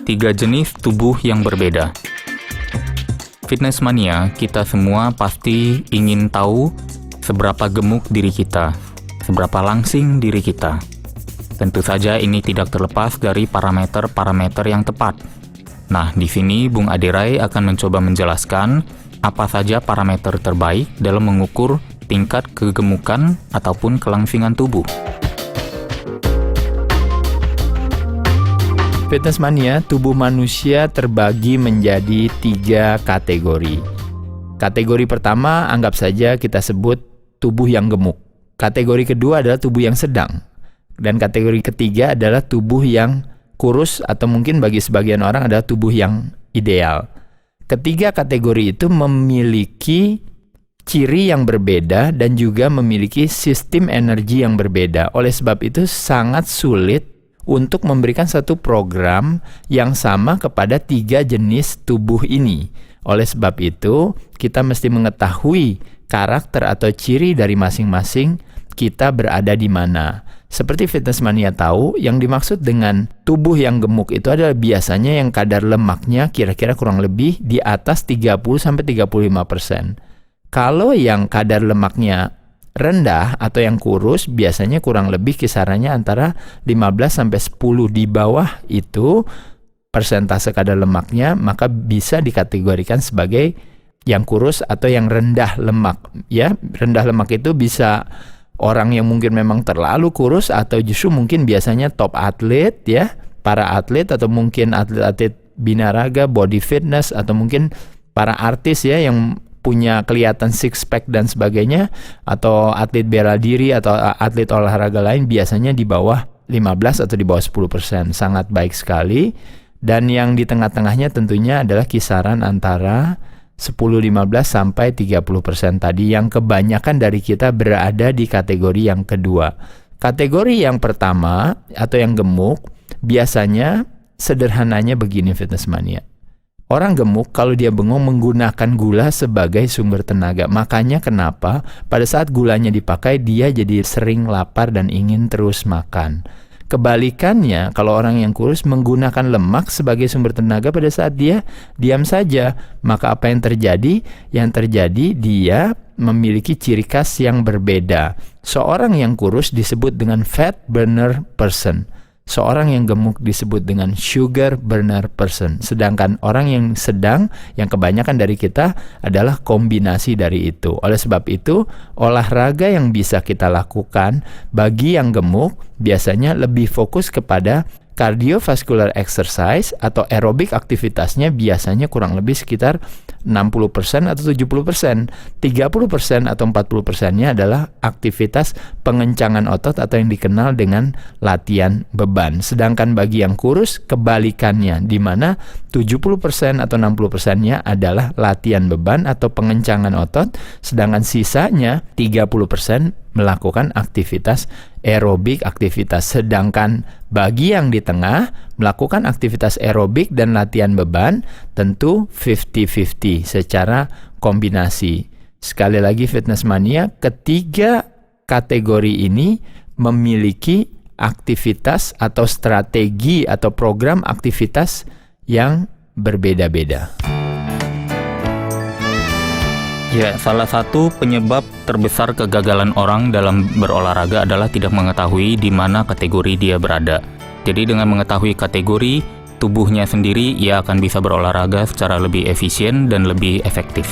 Tiga jenis tubuh yang berbeda. Fitness mania, kita semua pasti ingin tahu seberapa gemuk diri kita, seberapa langsing diri kita. Tentu saja ini tidak terlepas dari parameter-parameter yang tepat. Nah, di sini Bung Aderai akan mencoba menjelaskan apa saja parameter terbaik dalam mengukur tingkat kegemukan ataupun kelangsingan tubuh. Fitness mania, tubuh manusia terbagi menjadi 3 kategori. Kategori pertama anggap saja kita sebut tubuh yang gemuk. Kategori kedua adalah tubuh yang sedang. Dan kategori ketiga adalah tubuh yang kurus atau mungkin bagi sebagian orang adalah tubuh yang ideal. Ketiga kategori itu memiliki ciri yang berbeda dan juga memiliki sistem energi yang berbeda. Oleh sebab itu sangat sulit untuk memberikan satu program yang sama kepada 3 jenis tubuh ini. Oleh sebab itu, kita mesti mengetahui karakter atau ciri dari masing-masing kita berada di mana. Seperti Fitness Mania tahu, yang dimaksud dengan tubuh yang gemuk itu adalah biasanya yang kadar lemaknya kira-kira kurang lebih di atas 30-35%. Kalau yang kadar lemaknya rendah atau yang kurus biasanya kurang lebih kisarannya antara 15-10 di bawah itu persentase kadar lemaknya, maka bisa dikategorikan sebagai yang kurus atau yang rendah lemak. Ya, rendah lemak itu bisa orang yang mungkin memang terlalu kurus atau justru mungkin biasanya top atlet ya, para atlet atau mungkin atlet-atlet binaraga, body fitness atau mungkin para artis ya yang punya kelihatan six pack dan sebagainya, atau atlet bela diri atau atlet olahraga lain biasanya di bawah 15 atau di bawah 10%. Sangat baik sekali. Dan yang di tengah-tengahnya tentunya adalah kisaran antara 10-15 sampai 30% tadi, yang kebanyakan dari kita berada di kategori yang kedua. Kategori yang pertama atau yang gemuk biasanya sederhananya begini Fitness Mania. Orang gemuk kalau dia bengong menggunakan gula sebagai sumber tenaga. Makanya kenapa pada saat gulanya dipakai dia jadi sering lapar dan ingin terus makan. Kebalikannya kalau orang yang kurus menggunakan lemak sebagai sumber tenaga pada saat dia diam saja. Maka apa yang terjadi? Yang terjadi dia memiliki ciri khas yang berbeda. Seorang yang kurus disebut dengan fat burner person. Seorang yang gemuk disebut dengan sugar burner person. Sedangkan orang yang sedang, yang kebanyakan dari kita adalah kombinasi dari itu. Oleh sebab itu, olahraga yang bisa kita lakukan bagi yang gemuk biasanya lebih fokus kepada cardiovascular exercise atau aerobik aktivitasnya biasanya kurang lebih sekitar 60% atau 70%. 30% atau 40%-nya adalah aktivitas pengencangan otot atau yang dikenal dengan latihan beban. Sedangkan bagi yang kurus kebalikannya, di mana 70% atau 60%-nya adalah latihan beban atau pengencangan otot, sedangkan sisanya 30% melakukan aktivitas aerobik, aktivitas. Sedangkan bagi yang di tengah melakukan aktivitas aerobik dan latihan beban tentu 50-50 secara kombinasi. Sekali lagi Fitness Mania, ketiga kategori ini memiliki aktivitas atau strategi atau program aktivitas yang berbeda-beda. Ya, salah satu penyebab terbesar kegagalan orang dalam berolahraga adalah tidak mengetahui di mana kategori dia berada. Jadi dengan mengetahui kategori tubuhnya sendiri, ia akan bisa berolahraga secara lebih efisien dan lebih efektif.